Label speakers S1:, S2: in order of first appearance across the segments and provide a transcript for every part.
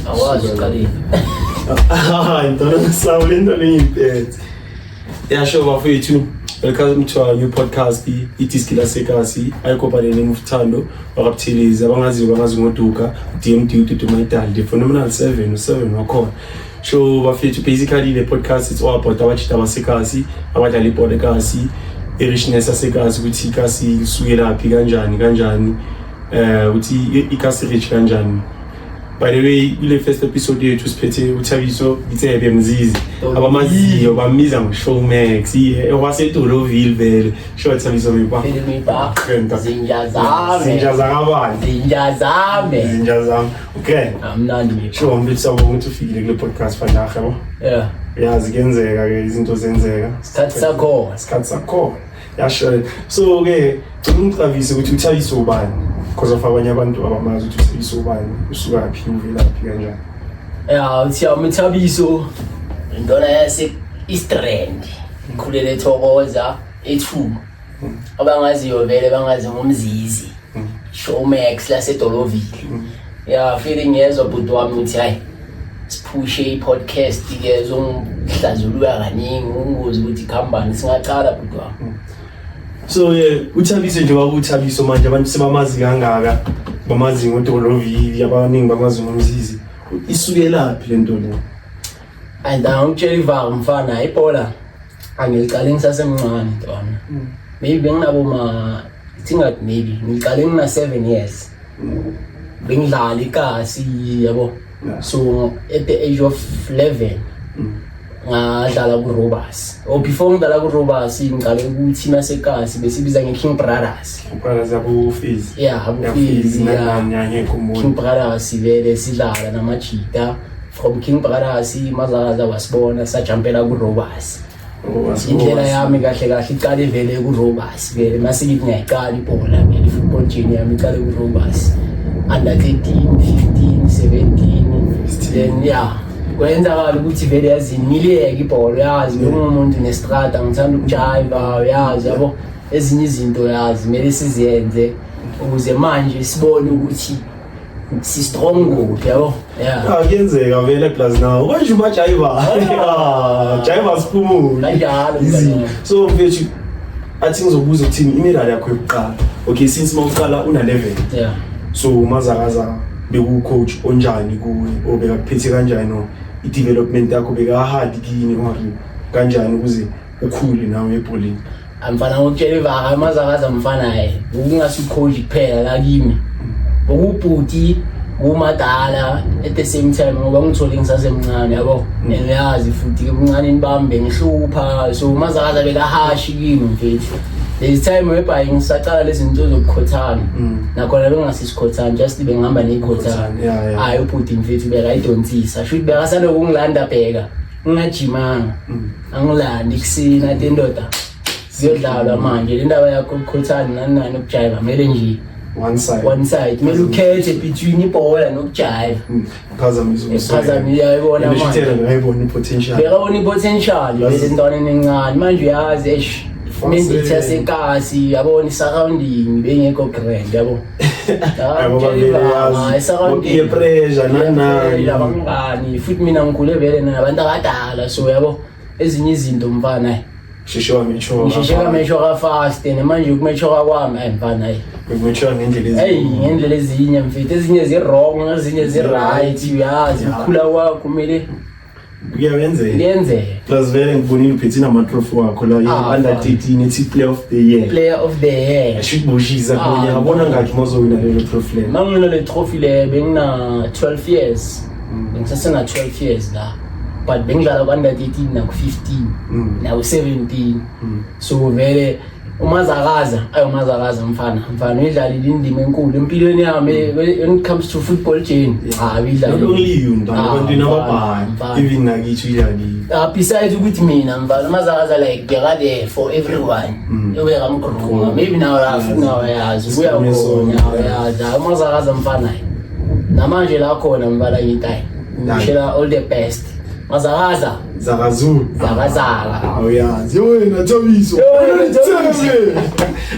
S1: Awazi uqalile.
S2: Intona ngisawulenda lemphethe. Yasho bafethu, welcome to our new podcast iDiskila Sekasi. Ayikophalene ngumthando wakaButhelezi abangazi ngoduka DMD uTutumayidali the phenomenal 7 wakhona. So bafethu, basically the podcast it's all about abachita basekasi, abadlala ibhola ekasi, richness yasekasi ukuthi ikasi isukela phi kanjani uthi ikasi rich kanjani. By the way, ile first episode yethu siphethe uThabiso Itsebe Mzizi abamaziyo bamiza ngoShowmax ewaseDoloville vele show Thabiso mipa zinja zami okay
S1: amnandi
S2: show mbitsa ukuthi ufikile kule podcast fanaga yabo yazi kuyenzeka ke izinto zenzeka isikhathi sakho yasho so ke ngicabise ukuthi uThabiso ubani because of abanye abantu abamazi ukuthi uThabiso ubani usuka phi uvelaphi kanjani
S1: uthi uThabiso intona yase Eastrand ikhulele Thokoza ethu abangaziyo vele bangazi ngomzizi Showmax laseDoloville feeling yezwa bhuti wami uthi hayi siphushe i-podcast ke zomhlazulula kaningi ungozi ukuthi khambani singaqala bhuti wami.
S2: So uThabiso nje wakuThabiso manje abantu sebamazi kangaka bamazi ngoDoloville abaningi bamazi ngomzizi isukela phi lento le?
S1: Angitshela ivanga mfana ibhola angiqale ngisasemncane ntwana maybe nginabo ngiqale ngina 7 years bengidlala ikasi yabo so at the age of 11 ngadlala kuRobas before ngidlala kuRobas ngiqale ku-team yasekasi besibiza ngeKing Brothers
S2: abo Fizz
S1: King Brothers vele sidlala namajita from King Brothers mazakaza wasibona sajumpela kuRobas indlela yami kahle iqale vele kuRobas vele mase ngithi ngiyayiqala ibhola vele football journey yami iqale kuRobas under 13 15 17 then kwenzakala ukuthi vele yazi ngileke ibhola yazi umuntu nestrata ngithanda ukujiva yazi yabo ezinye izinto yazi mele siziyenze ukuze manje sibone ukuthi si strong kuphi yabo
S2: kuyenzeka vele plus now konje umajiva jiva siphumule
S1: kanjalo
S2: so mfethu athi ngizobuza ukuthi imidlalo yakho yokuqala okay since mawuqala una 11 so mazakaza beku-coach onjani kuwe obekakuphethe kanjani no i-development yakho beka-hard kini or kanjani ukuze ukhule nawe ebholeni?
S1: Mfana ngokutshela ivanga mazakaza mfana ukungasucoach kuphela la kimi ukubhuti kumadala at the same time ngoba ngithole ngisasemncane yabo ngiyazi futhi ebuncaneni bami bengihlupha so mazakaza bekahashi kimi mfethu this time webhayi ngisaqala lezi zinto zokukhothana nakhona bengasikhothana just bengihamba nezikhothana hayi ubhuti mfethu bekayidontisa should bekasana ukungilanda bheka ngingajimanga angilandi kusina indoda siyodlala manje le ndaba yakho ukukhothana nani ukujiva mele nje one side mele ukhethe between ibhola nokujiva phazamisa yayibona manje
S2: ngayibona potential
S1: bekabona potential bese intwana encane manje uyazi mendithi yasekasi yabona i-surrounding bengekho grand yabo
S2: i-surrounding pressure
S1: abangani futhi mina ngikhule vele nabantu abadala so yabo ezinye izinto mfana ngisheshe kameshwa fast manje ukumeshwa kwami mfana ngendlela ezinye mfethu ezinye zi-wrong ezinye zi-right uyazi ukukhula kwakho kumele
S2: kuyenzeka plus vele ngibonile uphethe nama-trophy wakho la under 13 ethi player of the year ashibushiza kunye ngabona ngathi mawuzowina lelo trophy le
S1: mangina le trophy le bengina 12 years bengisasena 12 years la but bengidlala ku-under 13 naku-15 naku-17 so vele umazakaza mfana uyidlalile indima enkulu empilweni yami when it comes to football journey
S2: not only you abantu nababhali even nakithi uyidlalile
S1: besides ukuthi mina mfana umazakaza like there for everyone ewekamgruqunga maybe now yazi uyakhona yazi umazakaza mfana namanje la khona mfana ngitayi ngishela all the best mazakaza
S2: Zakazulu.
S1: Zakazala.
S2: Oh yeah. Wena Thabiso.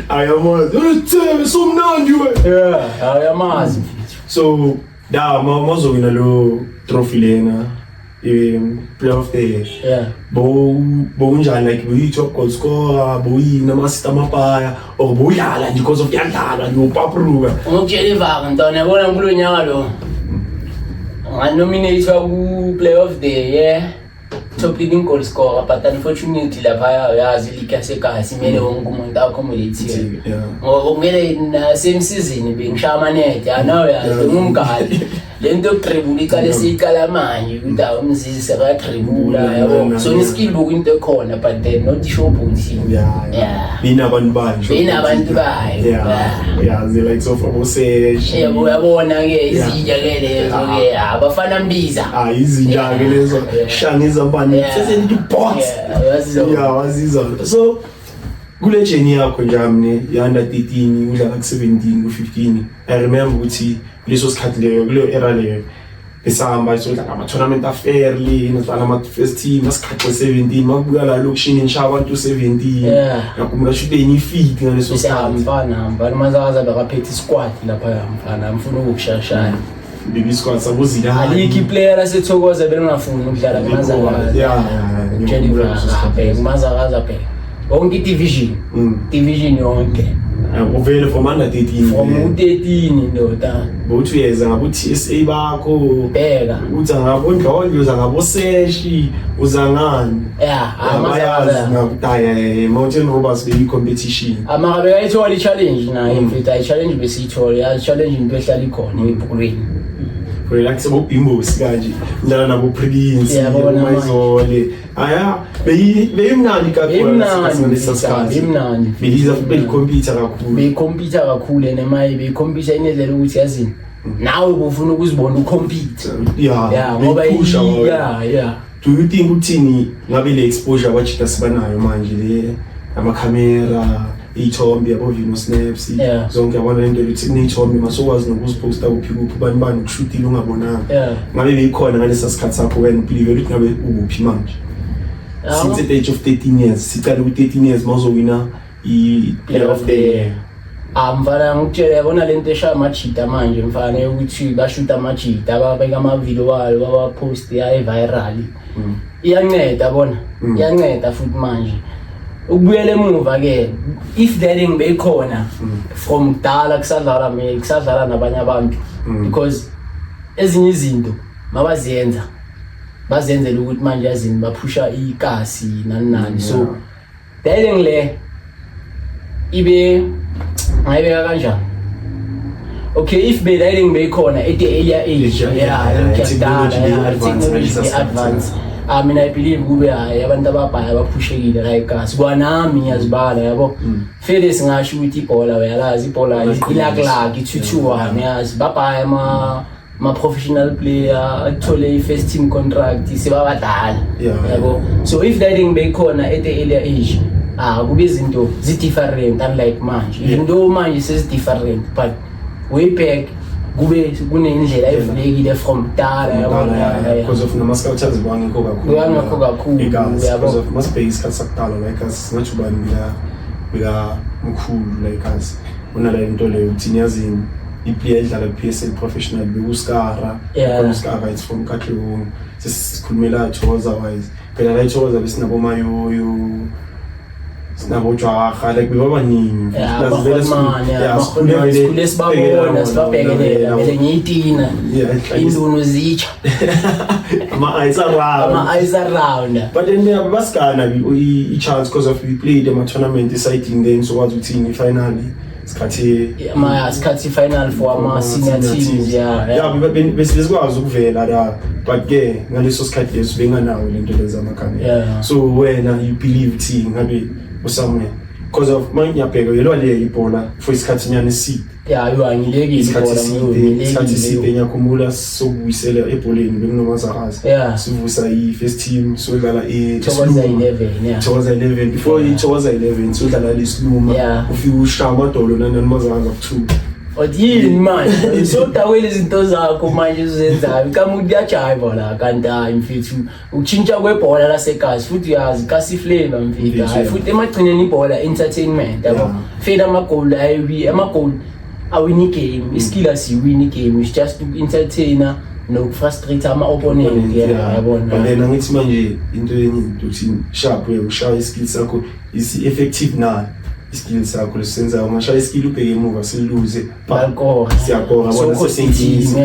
S2: Ayamazi. Thabiso somnandi we.
S1: Yeah, ayamazi.
S2: So Da mawuzowina lo trophy lena player of the year.
S1: Yeah.
S2: Bowunjani like boyi top goal scorer, boyi nama-assist amapaya or boyidlala nje because of yadlala nopapruka.
S1: Ngokutshela ivaka ntwana yabona kulo nyaka lo. Nganominate ku player of the year, top leading goal scorer, but unfortunately lapha yazi league yasekhaya simele wonke umuntu accommodate. Ngomele na same season bengishaya amanede anayo yazi ngumgali. Lento yokutribula iqale siyiqala manje ukuthi awumzisi akatribula yabo. So ni skill book into ekhona but then not show booty. Yeah.
S2: Binabantu banje. Yeah, they like so from Osesh.
S1: Uyabona ke izinja ke lezo ke abafana mbiza.
S2: Izinja ke lezo shangiza bani. Sesithi box. Yeah, wazizona. So kule journey yakho njani yanda 13 udlala ku 17 ku 15. I remember ukuthi leso sikhathi leyo kuleyo era leyo esihamba sodlala ama tournament afairly nodlala ama first team asikhathi 17 makubuka la lokushini ngisha abantu 17 yakumula shube inifit ngaleso sikhathi
S1: mfana mazaza bakaphethe squad lapha mfana amfuna ukushashaya
S2: baby squad sabuzila
S1: aliki player asethokoza belungafuni ukudlala mazaza mazaza phela onke division yonke
S2: uvele from under 13
S1: from 13 ndoda
S2: bothi uyeza ngabo TSA bakho
S1: bheka
S2: uza ngabo Ndlondlo uza ngabo Seshi uza ngani amayazi ngakudaya Mountain Robbers baby competition
S1: amakabe ayithola challenge naye mfethu ay challenge besiyithola ya challenge into ehlala ikhona eBukulweni
S2: relax abo Bimbosi kanje ndala nabo Prince mayizole aya beyimnandi kakhulu
S1: ngesikhathi imnandi
S2: beliza belicomputer kakhulu
S1: nemaye becomputer inedlela ukuthi yazini nawe ubufuna ukuzibona ucompete ngoba
S2: do you think uthini ngabe le exposure wachita sibanayo manje le ama camera ithombe yabo vino snaps zonke yabona into ukuthi nithombe masokwazi nokuziposta kuphi bani ukushootile ungabonanga ngabe beyikhona ngalesa sikhathi sakho wena believe ukuthi ngabe ukuphi manje since the age of 13 years sicala ku 13 years mawuzowina i-player of the year
S1: mfana ngikutshela yabona lento eshaya amajita manje mfana ukuthi bashuta amajita babeka ama-video walo bawapost viral iyanceda bona iyanceda futhi manje ukubuyela emuva ke if that ngibekhona from kudala kusadlala nabanye abantu because ezinye izinto mabaziyenza bazenzela ukuthi manje yazini baphusha ikasi nani so that le ibe ngayibeka kanjani okay if bedaying bekhona at the earlier age technology advance mina I believe kube abantu ababhaya baphushekile la ikasi kwanami ngiyazibala yabo fele singasho ukuthi ibhola uyalazi ibhola ilaklaki 2-1 yazi babhaya ma professional player athole first team contract sebabadala yabo so if that bekhona at the earlier age kube izinto zi different unlike manje even though manje sesi different but way back kube kunendlela evulekile from dala yabo
S2: because of namasculptures bangikho kakhulu because of masibheka isikhathi sakudala like us singathi ubani bila mkhulu like us una la into leyo uthini yazini iplayer edlala ku-PSL professional bekuskara uskara it's from Katlehong sesikhulumela Thokoza wise phela la Thokoza besinabo Mayoyo sinabo Jwaga like bebabaningi
S1: sikhule sibabona sibabhekelela vele ngiyitina induno zitsha
S2: ama-eyes
S1: around
S2: but then basikana i-chance because of we played ama-tournament deciding then sokwazi ukuthini finally
S1: sikhathi final for ama-senior teams
S2: besikwazi ukuvela la but ke ngaleso sikhathi leso benganawo lento leza amakhamera so wena you believe thi ngabe somewhere because of manje ngiyabheka yelwa le ibhola for isikhathi nyane eside
S1: angilekile
S2: isikhathi eside ngiyakhumbula sokubuyisela ebholeni bekunomazarazi sivusa i-first team sodlala Thokoza 11 before i-Thokoza 11 sodlala lesiluma ufika ushaya amadolo nanimazarazi up2
S1: yini manje sodawela izinto zakho manje uzenzayo kama uyajive la kanti hayi mfethu ukushintsha kwebhola lasekhasi futhi uyazi kasi flavor mfethu futhi emagcineni ibhola entertainment yabo fela amagoli awini game iskill asiwini game is just to entertainer no frustrate ama opponent yabona
S2: but then angithi manje into enye ukuthi sharp ushaya iskill sakho is effective na iskill sakho lesenza ungasha iskill ubheke emuva siluse
S1: balkora
S2: siyakora bona sesengisi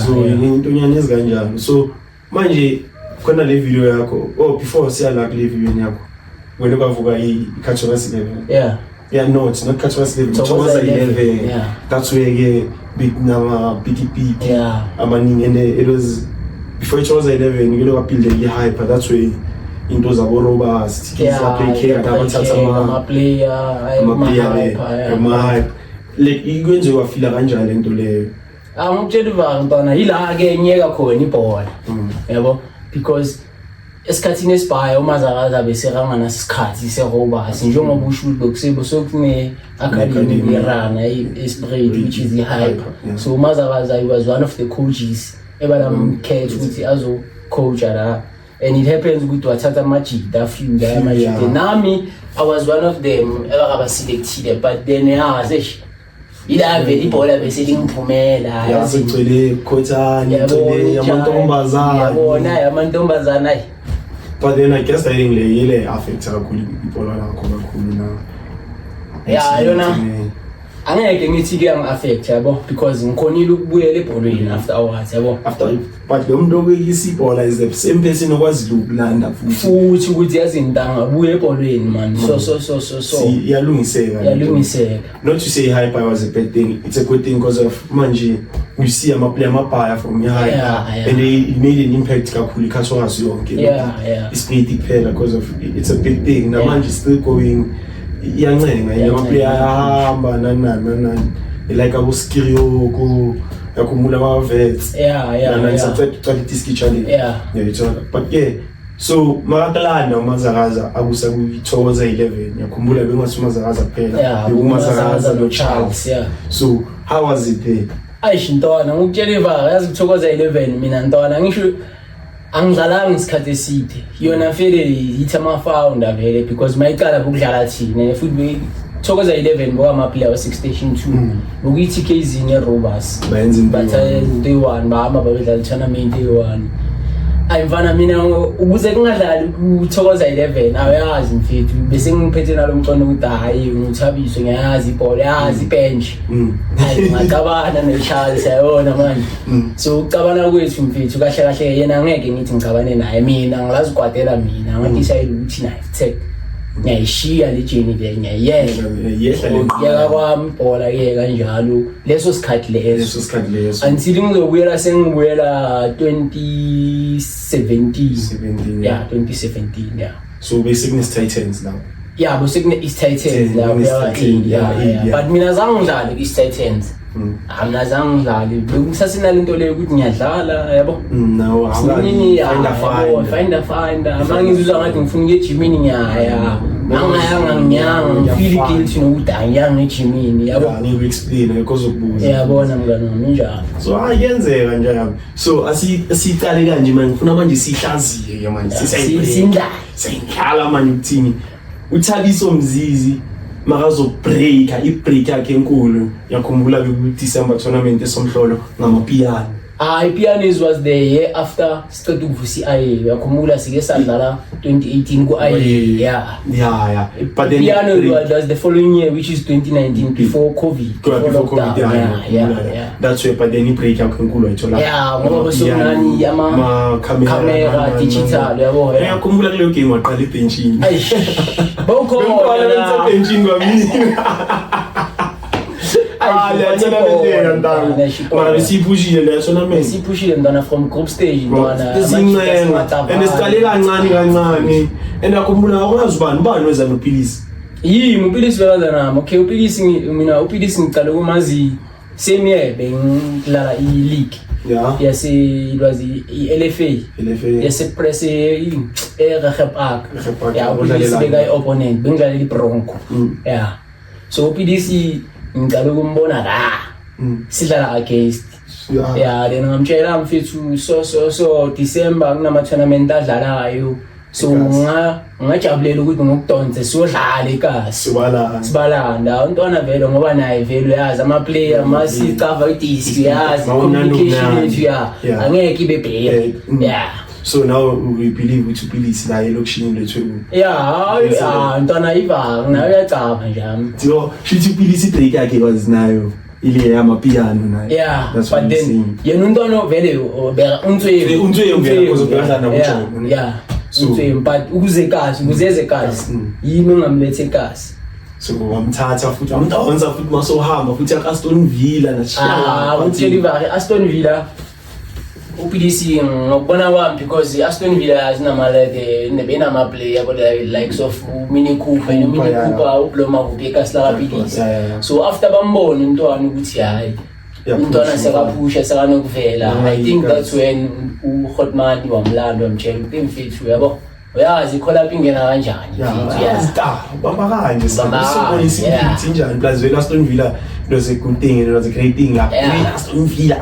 S2: so into nyane ezikanjalo so manje khona le video yakho before siya la le video yakho wena kwavuka i-Katowice 11 no it's not Katowice 11 Thokoza 11 that's where ke big nama big amaningi and it was before Thokoza 11 ngilo kabuild i-hype that's where into zabo robust play care abathatha ama player like ikwenze wafila kanjani lento leyo
S1: ngikutshela ivanga yila ke nyeka khona ibhola yabo because esikhathini esibhaya umazakaza beseranga nasikhathi serobust njengoba usho lokusebo sokune academy rana i-spread which is the hype so umazakaza was one of the coaches ebalamkhetha ukuthi azo coach la and it happens ukuthi wathatha amajida few la amajida nami I was one of them ababa selected but then ila vele ibhola bese lingiphumela
S2: yasigcwele Khotani igcwele yamantombazana
S1: yamantombazana
S2: but then I guess ile affect kakhulu ibhola lakho kakhulu na
S1: yona angeke ngithi ke affect yabo because ngikhonile ukubuyela ebholweni after hours yabo
S2: but lo muntu okuyisa ibhola is the same person okwazi ukulanda
S1: futhi ukuthi yazi intanga buye ebholweni man so iyalungiseka
S2: not to say hype was a bad thing it's a good thing because of manje you see player amabhaya from your hype and it made an impact kakhulu iKatowice yonke ispiti kuphela because of it's a big thing namanje still going iyancenga yamaplayer ahamba nani like abo Skirioko yakumula aba vets nani sathatha diski challenge but so marakalana umazakaza akusa kuThokoza 11 yakhumbula bengasumazakaza kuphela umazakaza no Charles so how was it there
S1: ayishintwana ngikutshela ivaka yazi kuThokoza 11 mina ntwana ngisho angidlalanga isikhathi eside yona vele ithama founder vele because mayiqala ukudlala thina futhi Thokoza 11 ngoba ama player wa 6 station 2 ukuthi KZN eRobust
S2: benza
S1: day 1 bahamba babedlala tournament day 1 ayimfana mina ukuze kungadlali kuThokoza 11 awayazi mfethu bese ngiphethe nalomcono ukuthi hayi ngithabiswe ngiyazi ibhola yazi bench hayi ngacabana neCharles ayona manje so ucabana kwethu mfethu kahle kahle yena ngeke ngithi ngicabane naye mina ngilazigwadela mina ngakishayela ukuthi naye tech ngiyayishiya le journey le ngiyayehla kwami ibhola ke kanjalo leso sikhathi leso until ngizobuyela sengibuyela 2017 2017
S2: so basically it's Titans now
S1: basically it's Titans now but mina zange ngidlale iTitans mina zange ngidlale ngisasina into leyo ukuthi ngiyadlala yabo
S2: no
S1: find mangizizwa ngathi ngifuna ukuye gymini ngiyaya ngiyanga ngifeel guilty nokuthi angiyanga egymini yabo
S2: ngiku explain because ukubuza
S1: yabona mngani wami njalo
S2: so ayenzeka njalo so asiqale kanje manje ngifuna manje sihlaziye manje siyindlala manje ukuthini uThabiso Mzizi makazo break yakhe enkulu yakhumbula ku-December tournament esomhlolo ngamapiano
S1: iPianos was the year after siqeda ukuvusa i-IA yakhumbula sike sadlala 2018 ku-IA
S2: but then
S1: piano was the following year which is 2019 before COVID
S2: that's where but then break yakhe enkulu ayithola
S1: ngoba besokunani ama camera digital yabo
S2: yakhumbula kuleyo game waqala ebenchini
S1: bawukhona
S2: benchini kwamina
S1: sipushile ntwana from group stage ntwana
S2: and siqale kancane and akhumbula akwazi ubani weza noPilisi
S1: uPilisi bekaza nami okay uPilisi ngiqale kumazi same year bengidlala i-league ilwazi i-LFA yasepress eRegep Park uPilisi beka i-opponent bengidlalela iBronco so uPilisi ngicala ukumbona la sidlala against then ngamtshela mfethu so December kunama tournament adlalayo so ngajabulela ukuthi ngokudonsa siyodlala eKasi sibalanda untwana vele ngoba naye vele uyazi ama-player masicava idisc yazi communication yethu angeke ibe bheke
S2: so now we believe ukuthi uPhilisi la elokishini lethu
S1: ntwana iva nayo uyacava njami
S2: shithi uPhilisi break yakhe kwazinayo ile yamapiano naye
S1: but then yena untwana vele
S2: untswe kozobhekana nabo
S1: so but ukuzeze kazi yini ungamlethe eKasi
S2: so wamthatha futhi wamdonsa futhi masohamba futhi akAston Villa
S1: utshela Aston Villa uPhilisi ngokubona kwami because Aston Villa zinamaleke nebena player kodwa likes of Mini Cooper uBloma kuphi eKasi la kaPhilisi so after bambona untwana ukuthi hayi untwana sekaphusha sekanokuvela I think that's when uHotman wamlanda wamtshela ukuthi mfethu yabo uyazi ikhola ingena kanjani
S2: bamba kanje sibonisa njani plus vele Aston Villa was a good thing and it was a great thing Aston Villa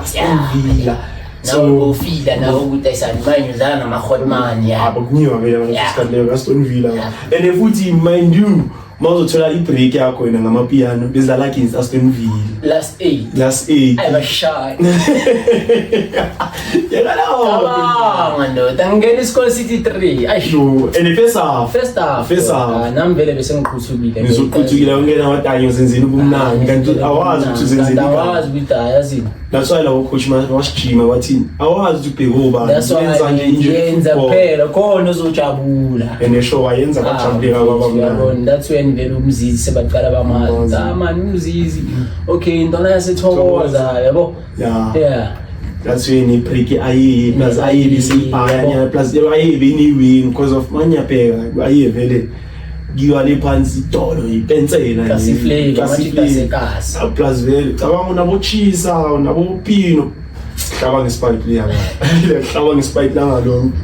S1: so ufila nawo ukuthi ayisanimanye udlala namaHotman
S2: abakuniwa vele ngesikhathi Aston Villa and futhi mind you mawuzothola ibreak yakho wena ngamapiano bezidlala against Aston Villa
S1: last 8 I was shy ndoda ngene iSchool City 3
S2: ayisho and
S1: first half nami vele bese ngiqhuthukile
S2: ngizoqhuthukile ongena amatanyo senzeni ubumnandi kanti awazi ukuthi uzenzeni
S1: awazi ukuthi ayazini
S2: that's why lawo coach wasijima wathi awazi ukubheka oba
S1: yenza nje yenza phela khona uzojabula
S2: and show wayenza kajabuleka kwabamnandi
S1: that's when vele umzizi sebaqala bamazi man umzizi okay intona yasethokoza yabo
S2: that's when ibreak ayi plus ayi bisipaya plus ayi biniwin because of manyapeka ayi vele giwa le phansi idolo ipensela
S1: kasiflake
S2: plus vele cabanga unabochisa unabopino hlaba ngespike player hlaba ngespike langalonke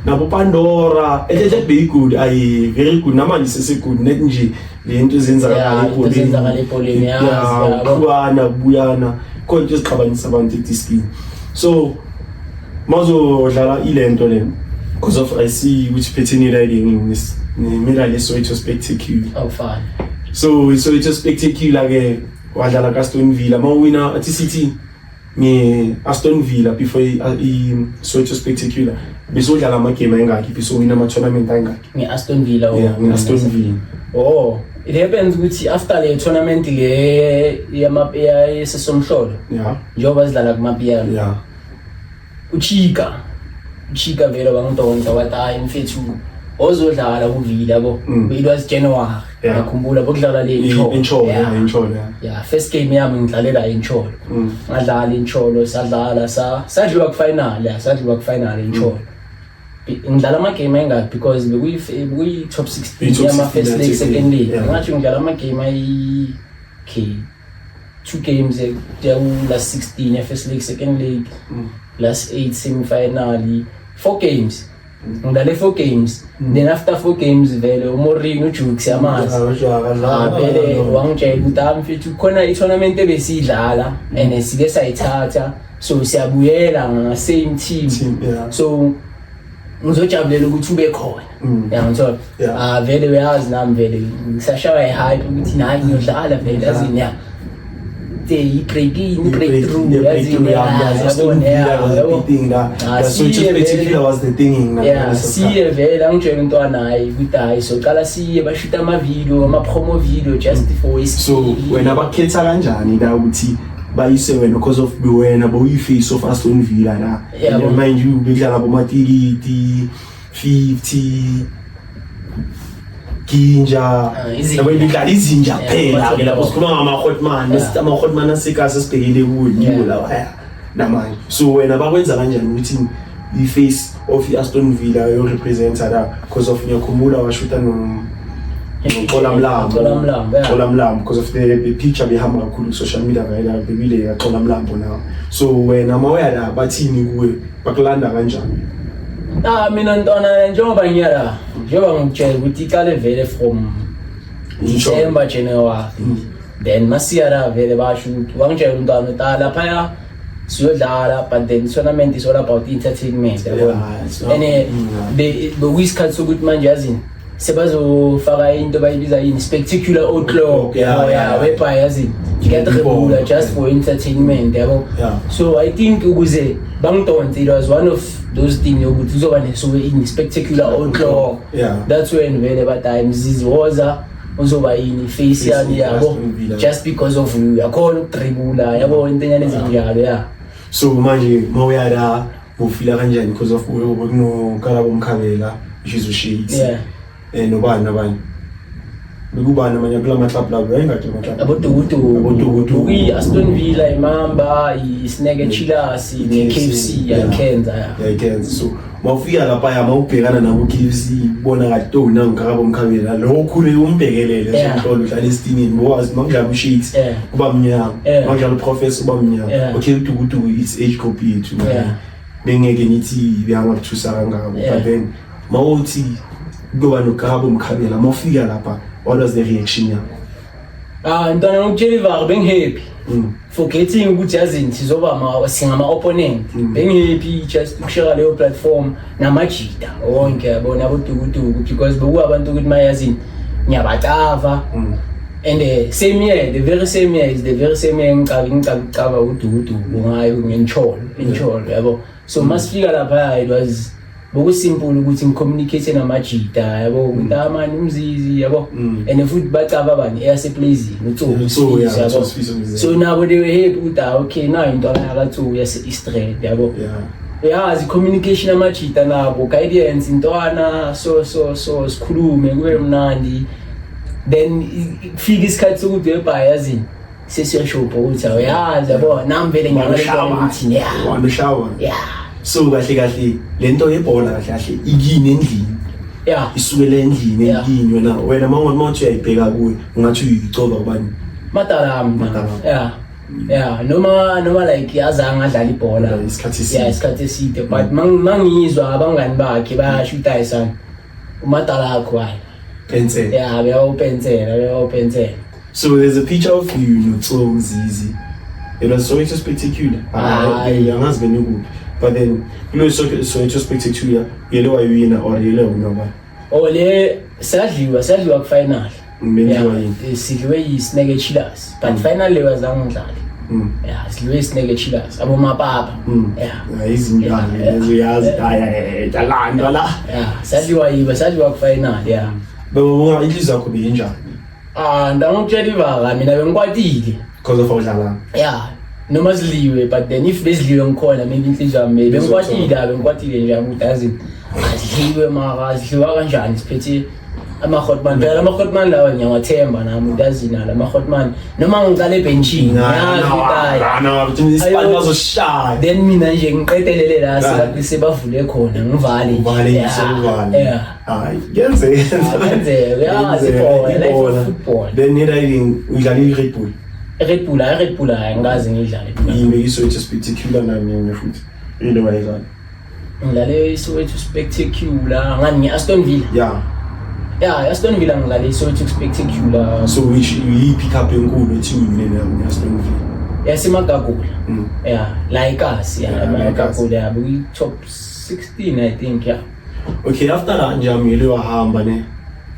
S2: nabo Pandora be good ayi very good namanje sese good net nje lento ezenzakala
S1: ePoleni
S2: yazi kubuyana konke esiqhabanisa abantu eDiskin so mazodlala ilento le because of I see which pattern riding is Mila Soweto Spectacular
S1: fine
S2: so Soweto Spectacular ke wadlala kaAston Villa mawina at City nge Aston Villa before I Soweto Spectacular besodlala amagame engakhi besowina ama tournament engakhi
S1: ngeAston Villa
S2: nge Aston Villa
S1: it happens ukuthi after le tournament le yamapiano yesesomhlolo njengoba sidlala kumapiano uchika vele wangidonsa wathi hayi mfethu ozodlala kuVilla it was January ngakhumbula bokudlala le
S2: Incholo
S1: first game yami ngidlalela Incholo ngadlala Incholo sadliwa ku final Incholo ngidlala amagame engakhi because bekuyi top 16 yama first league second league ngathi ngidlala amagame ayi 2 games last 16 ya first league second league last 8 semi final 4 games ngidlale 4 games then after 4 games vele uMorino Jukes yamazi vele wangitshela ukuthi mfethu khona i-tournament ebesidlala and sike sayithatha so siyabuyela nga same team so ngizojabulela ukuthi ube khona ngithola vele uyazi nami vele ngisashaya hype ukuthi nayi ngiyodlala vele yazini breakthrough siye vele angitshela untwana hayi ukuthi hayi so qala siye bashuta ama-video ama-promo video just for
S2: so wena bakhetha kanjani la ukuthi bayise wena because of wena boyi-face of Aston Villa la mind you bedlala bomatikiti 50 Ginja bedlala izinja phela ke lapho sikhuluma ngama-Hotman ama-Hotman aseKasi sibhekele kuwo la namanje so wena bakwenza kanjani ukuthi i-face of i-Aston Villa yo-representa la because of ngiyakhumbula washuta Xola Mlambo because of the picture behamba kakhulu social media vela bebile ya Xola Mlambo now so wena mawaya la bathini kuwe bakulanda kanjani
S1: mina ntona njengoba ngiyala njengoba ngikutshela ukuthi iqale vele from December January then masiyara vele basho ukuthi wangitshela untwana lapha siyodlala, but then tournament is all about entertainment yabo. And beyisikhathi sokuthi manje yazini sebazofaka into bayibiza yini spectacular outlaw whereby yazini ngiyadrebula just for entertainment yabo. So I think ukuze bangidonse, it was one of those things ukuthi uzoba nesuke in spectacular outlaw. That's when vele bathi Mzizi woza uzoba yini face yami yabo just because of you yakhona ukudribula yabo intonyane ezinjalo.
S2: So manje mawuyala ufila kanjani because of no Karabo Mkhabela ishizo shades nobani bekubani amanye kula maclub labo engathi maclub
S1: abodugudu Aston Villa, iMamba, iSnake Chillers, neKFC
S2: yakenza. So mawufika lapha mawubhekana nabo KFC bona ngato nangikarabo Mkhabela lokho umbhekelele somhlolo udlala estinini bowazi makudlala ushades kuba mnyama makudlala uprofessor kuba mnyama. Okay udugudu it's age group yethu bengeke nithi beyangakuthusa kangako, but then mawuthi kuba noKarabo Mkhabela mawufika lapha what was the reaction yakho?
S1: Ntwana ngokutshela bengihappy forgetting ukuthi yazini sizoba singama opponent. Bengihappy just ukushare leyo platform namajita wonke yabona abodugudugu because bekuwa abantu ukuthi mayazini ngiyabatava. And the very same year is the very same year ngicaba udugudugu ngayo ngencholo yabo. So masifika lapha it was bokusimple ukuthi ngicommunicate namajita yabo ukuthi amani Mzizi yabo. And futhi bacaba bani eyasePlaising yabo. So nabo they were happy ukuthi okay now into yakathu yase Eastern yabo. The communication amajita nabo guidance intwana so sikhulume kube mnandi. Then fika isikhathi sokuthi webhayazini sesiyashopha ukuthi awuyazi yabo nami vele
S2: ngiyanishawa. So kahle lento yebhola kahle ikini endlini isukela endlini endlini wena mawuthi uyayibheka kuwe ungathi uyicoba kubani
S1: Mataram. Noma like yazanga adlala ibhola isikhathi eside, but mangizwa abangani bakhe bayashuta isana uMatala akho beyawupensela.
S2: So there's a picture of you Mzizi. It was so spectacular. But then so spectacular yellow ayina or yellow noma
S1: le sadliwa ku final sidliwe iSnake Chillers, but final wazanga udlala sidliwe iSnake Chillers abo mapapa
S2: izindala leziyazi talanda la
S1: sadliwa ku final
S2: bebonga inhliziyo yakho benjani?
S1: Ndangokutshela mina bengikwatile
S2: because of udlala
S1: noma ziliwe, but then if beziliwe ngikhona maybe inhliziyo yami bengikwatile nje ukuthi azini aziliwe mara zidliwa kanjani siphethe ama-hotman phela ama-hotman lawa ngiyawathemba nami ukuthi azina la ma-hotman noma ngicala ebenchini
S2: bazoshaya
S1: then mina nje ngiqedelele la sebavule khona ngivale
S2: football. Then udlala
S1: Red Bull angazi ngidlale
S2: yini iSoweto Spectacular nami futhi ile wayizana
S1: ngidlale iSoweto Spectacular ngani ngeAston Villa Aston Villa ngidlale iSoweto Spectacular.
S2: So which you pick up enkulu team le Aston Villa
S1: yasemagagula like us Magagula we top 16 I think.
S2: Okay, after that njami ile wahamba ne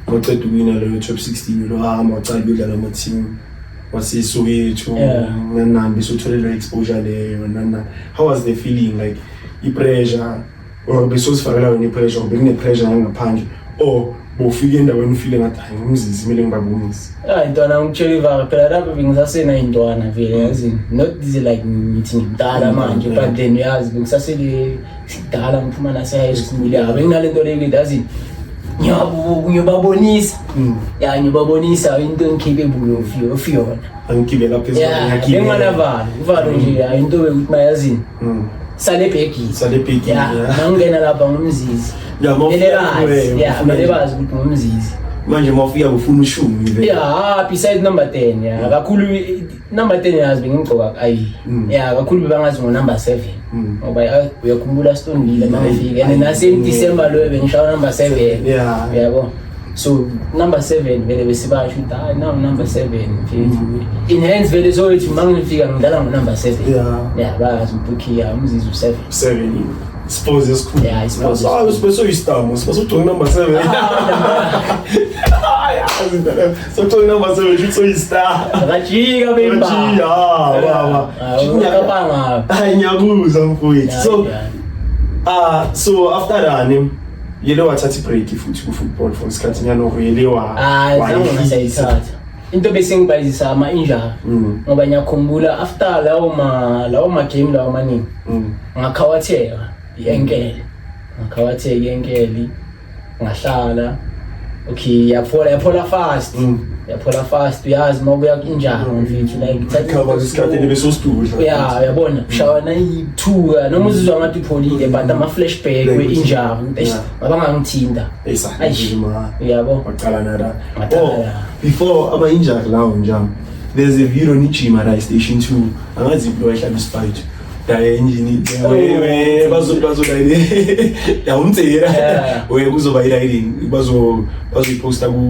S2: ngoqeda ukwina le top 16 lo hamba wacala ukudlala ama team wasiSoweto nanambi sotholela exposure leyo nana. How was the feeling, like i-pressure or besosifakela wena i-pressure or bekune pressure ngaphandle or bofika endaweni ufile ngathi hayi Mzizi kumele ngibabonise?
S1: Intwana ngitshela phela lapho bengisasena intwana vele yazini, not this like ngithi ngidala manje, but then yazi bengisasele sidala ngiphuma nase high school benginalento leyo yazini ngiyababonisa ngiyababonisa into engicapable of yona
S2: angikibela phezulu
S1: ngiyakibela uvalo nje into ukuthi mayazini sale bheki nangena lapha ngumzizi mele bazi ukuthi ngumzizi
S2: manje mawufika ufuna ushumi
S1: besides number 10 kakhulu number 10 yazi bengigcoka kakhulu bebangazi ngo number 7 ngoba uyakhumbula Aston Villa mangifika and nase December lo bengishawa number 7 yabo. So number 7 vele besibasho ukuthi hayi now number 7 mfethu in hands vele sokuthi mangifika ngidala ngo number 7 yeah bayazi ubukhiya umzizo
S2: 7 suppose esikhulu
S1: yeah I suppose
S2: so istam so to number 7 so to number 7 so istar
S1: akajika bemba
S2: baba
S1: ngiyabanga
S2: ngiyakuza mfowethu so after that yele wathatha break futhi ku football for isikhathi nyano uyelewa
S1: ngiyabona sayithatha into bese ngibhayizisa ama injury ngoba ngiyakhumbula after lawo ma game lawo maningi ngakhawatheka yenkele ngahlala okay yaphola fast uyazi mabuya kunjani mfethu like
S2: thatha isikhathi lebeso sidudla
S1: yabona ushawana i2 noma uzizwa ngathi upholile but ama flashback we injury abangangithinta yabo
S2: waqala nada before ama injury lawo njalo there's a video ni gym at station 2 angazi lo ehlala isifight daye engine we bazolayile ya umtsera we kuzoba riding bazoyiposta ku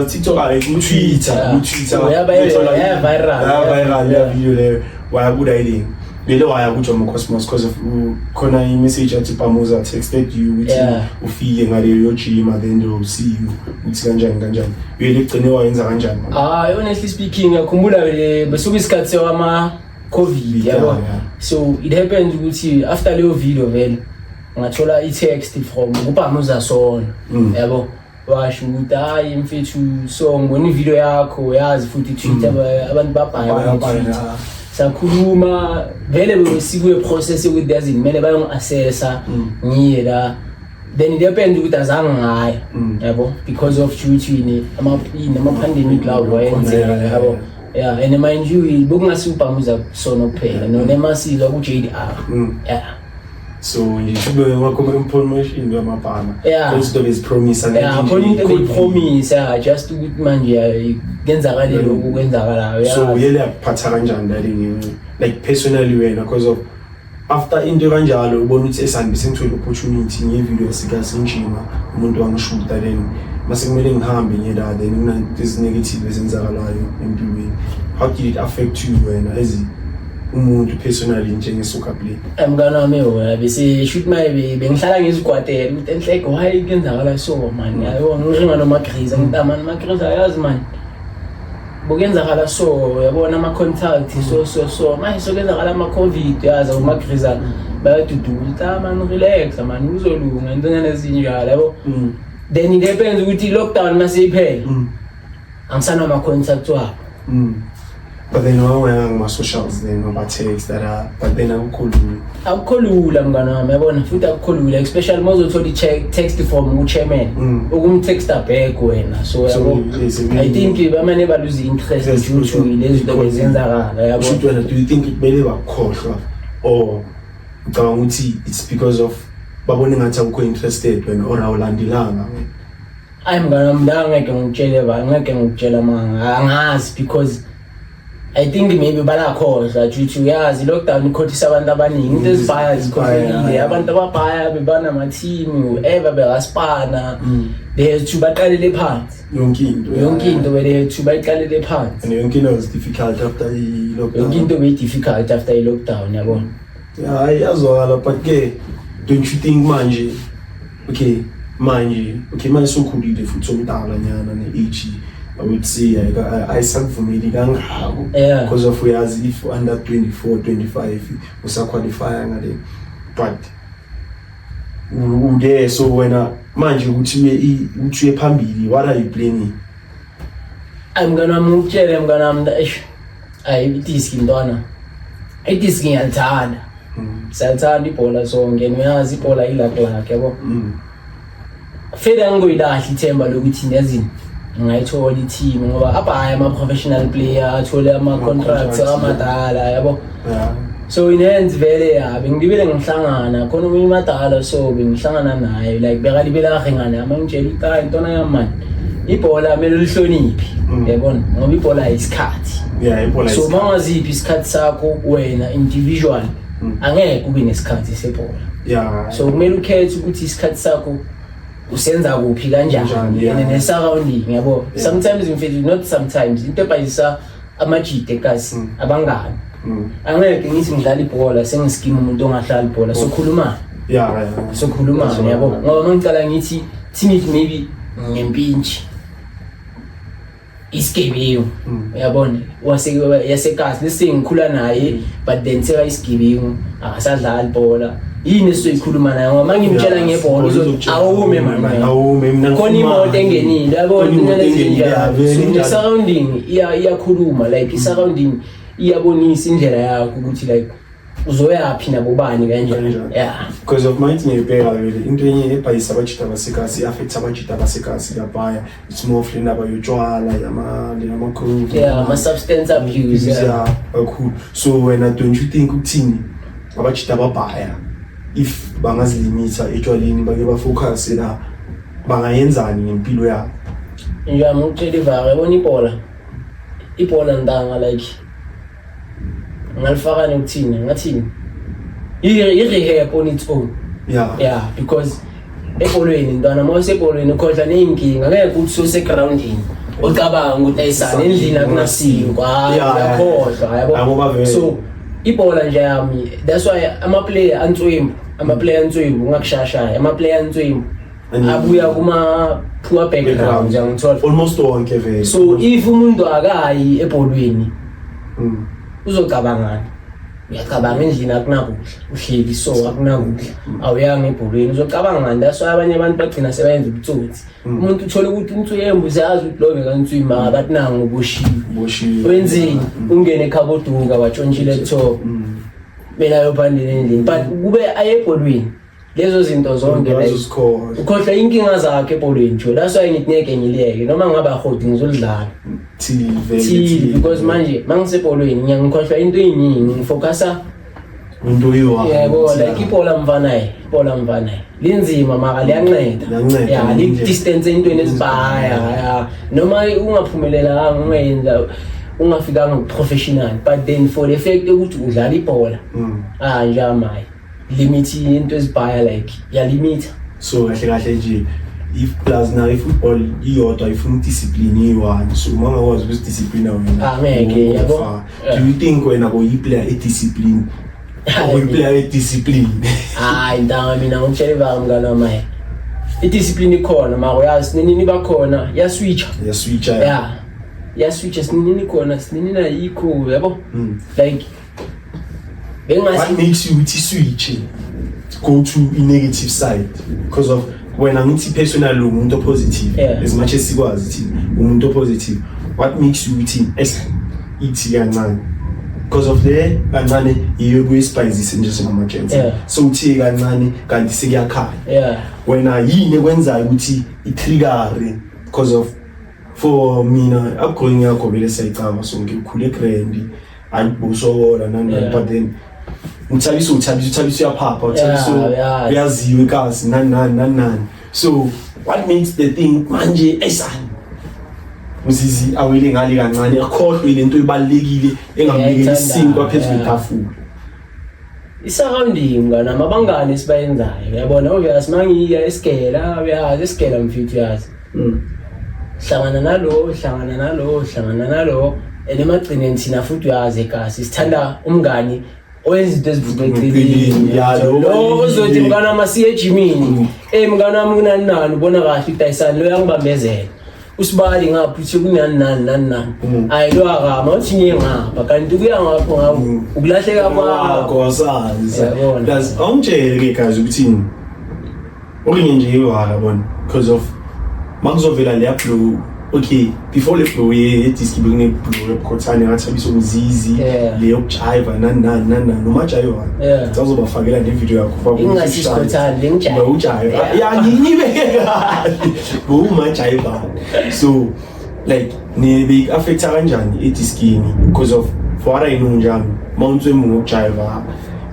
S2: TikTok ku Twitter viral ya video le waya ku riding bele waya ku Jomo Cosmos because of khona I message athi Pamuza texted you with ufike ngale yo gym and then they'll see you uthi kanjani bele igcine wayenza kanjani
S1: honestly speaking ngakhumbula besuka isikhathi wama COVID yabo so it happened ukuthi after leyo video vele ngathola i-text from uPamuza sona yabo washo ukuthi hayi mfethu so ngibona ivideo yakho yazi futhi Twitter abantu babhaya sakhuluma vele besikwe process ukuthi yazi kumele bayongi-assessa ngiye la then it happened ukuthi azange ngaya yabo because of Twitter ama pandemic la wayenzeka yabo yeah and mind you bokungasi uPamuza sona kuphela nonemasizwa ku JDR
S2: so YouTube wakho information ngamabhana
S1: because
S2: there is promise and
S1: they promise just ukuthi manje kenzakale lokhu kwenzakalayo
S2: so yele yaphatha kanjani like personally wena because of after into kanjalo ubona ukuthi esihambise ngithola opportunity ngevideo esikasinjima umuntu wangishuta then mase kumele ngihambe ngiyela then kunanto negative ezenzakalayo empilweni how did it affect you wena as umuntu personally njengesoka player
S1: mngana wami wena bese shoot my bengihlala ngizigwadela ukuthi enhleke why kenzakala so man yayo ngishinga noma Chris ngitamani ma Chris ayazi man bokenzakala so yabona ama contact so manje sokenzakala ama covid yazi uma Chris bayaduduza man relax man uzolunga into nezinjalo yabo then it depends ukuthi lockdown masiyiphela angisana ama contact wabo
S2: but then ngama socials then ngaba text that but then
S1: akukholula mngana wami yabona futhi akukholula especially mawuzothola text from uchairman ukumtexta back wena so yabo I think bamane baluzi interest due lezi zinto ezenzakala yabo
S2: do you think kumele bakhohlwa or ngicabanga ukuthi it's because of babone ngathi akukho interested wena or awulandelanga
S1: mngana mndanga ngeke ngikutshela manga angazi because I think maybe balakhohlwa due yazi lockdown ikhothisa abantu abaningi into ezibhaya zikhohlile abantu ababhaya bebana ama team ever bekaspana they to baqalele phansi yonke into bele to baqalele phansi
S2: and yonke into was difficult after the lockdown
S1: yonke into be difficult after the lockdown yabona
S2: yazwakala but ke don't you think manje manje sokhulile futhi somdala nyana ne-age I would say ayisakuvumeli kangako because of uyazi if under 24 25 usaqualify ngale but ude so wena manje ukuthi uye phambili what are you planning
S1: I'm gonna move tshele mngana wami ayitiski ntwana itiski ngiyalithanda siyathanda ibhola sonke uyazi ibhola ilakilaka yabo feda ngoyilahla ithemba lokuthi nezini ngayithola i-team ngoba abaya ama-professional player athole ama-contracts amadala yabo so in hands vele bengibile ngihlangana khona umuntu madala so bengihlangana naye like bekalibela ngengane amangitshela ukuthi intona yamani ibhola kumele lihloniphi yabona ngoba ibhola isikhathi so mawaziphi isikhathi sakho wena individual angeke ube nesikhathi sebhola so kumele ukhethe ukuthi isikhathi sakho usenza kuphi kanjani and ne surrounding yabo sometimes mfethu not sometimes into ebayisa amajide kasi abangani angeke ngithi ngidlala ibhola sengiskima umuntu ongahlala ibhola sokhuluma sokhuluma yabo ngoba mangicala ngithi thinithi maybe ngempintshi isigebengu uyabona yasekasi lesingikhula naye but then seka isigebengu akasadlala ibhola yini esizoyikhuluma naye ngoba mangimtshela ngebhola uzothi awume manje khona imoto engenile yabona into lezinjalo surrounding iyakhuluma like i-surrounding iyabonisa indlela yakho ukuthi like uzoyaphhi nabobani kanjani
S2: because of my ngiyibheka really into enye ebhayisa abajita basekasi affect abajita basekasi labaya it's more of indaba yotshwala yama-groove
S1: ama-substance abuse
S2: kakhulu so wena don't you think ukuthini abajita babhaya if bangazilimita etshwaleni bake bafocus la bangayenzani ngempilo yabo
S1: nje ngikutshela ivaka yabona ibhola ndanga like ngalifaka nokuthini ngathini i-rehab on its own because ebholweni ntwana uma usebholweni ukhohlwa ney'nkinga ngeke ukuthi usegroundini ucabanga ukuthi ayisana endlini akunasinkwa uyakhohlwa yabo so ibhola nje yami that's why ama-player answembu ungakushashaya ama-player answembu abuya kuma-poor background yangithola
S2: almost wonke vele
S1: so if umuntu akayi ebholweni uzocabangani uyacabanga endlini akunakudla uhleli so akunakudla awuyanga ebholweni uzocabanga ngani that's why abanye abantu bagcina sebayenza ubutsotsi umuntu uthola ukuthi uNtswembu uyazi ukuthi lo bekaNtswembu akathi nangu uboshiwe wenzeni ungene ekhaboduka watshontshile laptop mina yophandile endlini but kube ayebholweni lezo zinto zonke like ukhohlwa inkinga zakhe ebholweni nje that's why ngithi ngeke ngileke noma ngabe ahodi ngizolidlala till because manje mangisebholweni ngiyangikhohlwa into eyiningi ngifocusa
S2: into
S1: yebo like ibhola mvanaye linzima maka liyanceda distance entweni ezibhaya noma ungaphumelela ungayenza ungafikanga professional but then for the fact ukuthi udlala ibhola nje amaye limit into ezibhaya like yalimita
S2: so kahle nje if plus now if football iyodwa ifuna discipline yi-one so mangakwazi ukuzidiscipline wena
S1: ngeke yabo
S2: do you think wena uyiplayer ediscipline uyiplayer ediscipline
S1: ntanga mina ngitshela bami ngana maye idiscipline ikhona mara uyazi sinini bakhona yaswitcha sinini khona sinini na yikho yabo like
S2: what makes you switch go to a negative side because of when angithi personal umuntu positive as much as sikwazi thina umuntu positive what makes you ithi kancane because of the kancane iyo kuyispice nje singamagents so uthi kancane kanti sekuyakhaya wena yini ekwenzayo ukuthi itrigger because of for mina upgrowing yakho vele sayicaba so ngikhule grand ayibusola nani but then uthabiso uyaphapha uthabiso uyaziwe kazi nani so what makes the thing manje esani uzizi awele ngale kancane akhohlwe lento ibalekile engamnikeli isinkwa phezulu kwetafula
S1: i-surrounding ngana mabangani sibayenzayo yabona obvious mangiya esigela uyazi esigela mfethu uyazi hlangana nalo elemagcineni thina futhi uyazi ekasi sithanda umngani owenza izinto ezivumelekile lo uzothi mngani wami siye ejimini mngani wami kunani ubona kahle udayisana lo yangibambezela usibali ngapha uthi kunani ayilo akama uthi ngiye ngapha kanti kuya ngapho ngawo ukulahleka kwakho
S2: sazi plus ongitshele ke guys ukuthi okunye nje yabona because of makuzovela le upload okay before the flow yediski bekune blow repcothane ngathabisa umzizi le yokujiva nani noma jiva ngizobafakela le video yakho
S1: ingasisikhothane lengijiva
S2: ujiva ngibeke kahle uma jiva so like ne big affect kanjani ediskini because of for what I know njani mawuntwembu ngokujiva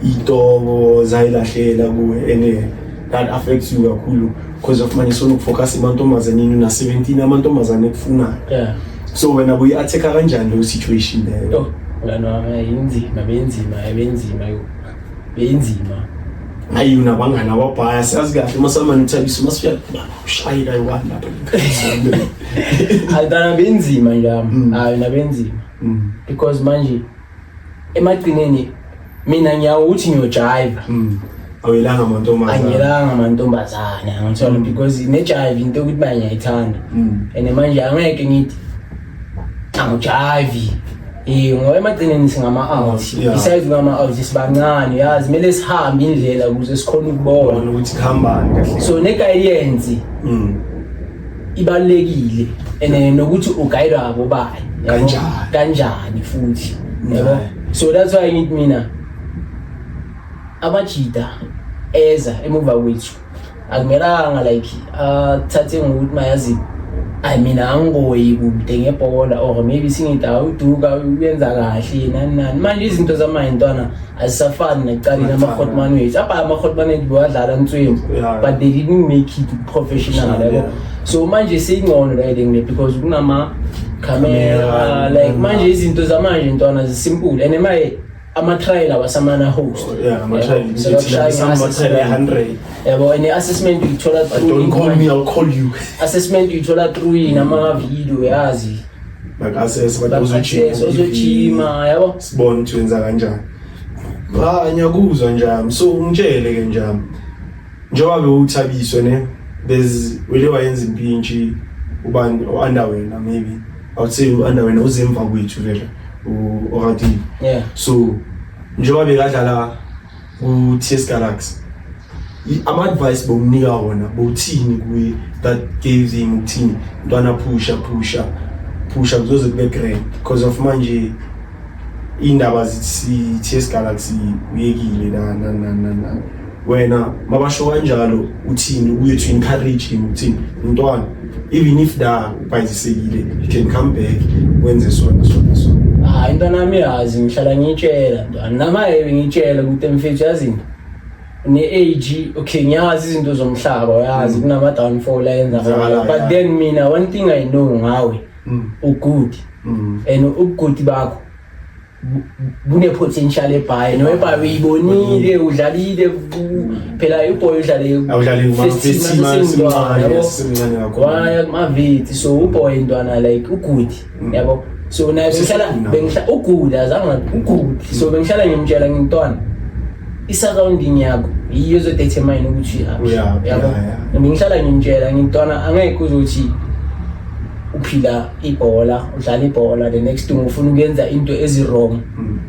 S2: ito zayilahlela kuwe ene that affects you kakhulu because of manje sona ukufocus amantombazaneni na 17 amantombazane ekufuna so wena buyi-attack kanjani lo situation leyo
S1: ngana benzima
S2: hayi unabangana wabhaya siyazi kahle masamani thabisa masifika ushayi kayi-1 lapha
S1: Adana benzima njami hayi nabenzima because manje emagcineni mina ngiyawuthi ngiyojive
S2: awelanga amantombazane
S1: angiyelanga amantombazane angithola because nejive into ukuthi manje ngiyayithanda and manje angeke ngithi angijive ngoba emagcineni singama-out besides ngama-out sibancane yazi kumele sihambe indlela ukuze sikhona ukubona
S2: ukuthi kuhambani kahle
S1: so ne-guidance ibalulekile and nokuthi ugayidwa abo bani kanjani futhi yabo so that's why ngithi mina amajida eza emuva kwethu akumelanga like thathe ngokuthi mayazi mina angiboyi kude ngebhola or maybe singida uduka uyenza kahle nani manje izinto zamanje ntwana azisafani nekuqaleni ama-hotman wethu ama-hotman wethu wadlala ntswembu but they didn't make it professional yabo so manje seyingcono right because kunama-camera like manje izinto zamanje ntwana zisimple and maye ama-trial awasamana host yabo ne-assessment uyithola assessment uyithola through nama-video yazi bazojima yabo
S2: sibone ukuthi wenza kanjani ngiyakuzwa njami so ungitshele-ke njami njengoba bewuthabiswe ne wele wayenza impintshi ubani u-underwena maybe I would say u-underwena uzemva kwethu vele u-Oratile so njengoba bekadlala ku-TS Galaxy ama-advice bowunika wona bowuthini kuye that gave him ukuthini ntwana pusha kuzoze kube grand because of manje iy'ndaba zithi TS Galaxy uyekile na wena mabasho kanjalo uthini uye to encourage him uthini mntwana even if da ubayizisekile you can come back wenze sona
S1: into nami yazi ngihlala ngiyitshela ntwana namaye ngiyitshela ukuthi mfethu yazini ne-age okay ngiyazi izinto zomhlaba yazi kunama-downfall ayenza but then mina one thing I know ngawe ugood and ubugood bakho bune-potential ebhayi noebhayi uyibonile udlalile phela uboy udlale waya kumavithi so uboy ntwana like ugood yabo so naye bengihlala ugood azange ugood so bengihlala ngimtshela ngintwana i-surrounding yakho yiyo ezodetermine ukuthi yabo bengihlala ngimtshela ngintwana angeke uzothi uphila ibhola udlala ibhola the next thing ufuna ukuyenza into ezi-wrong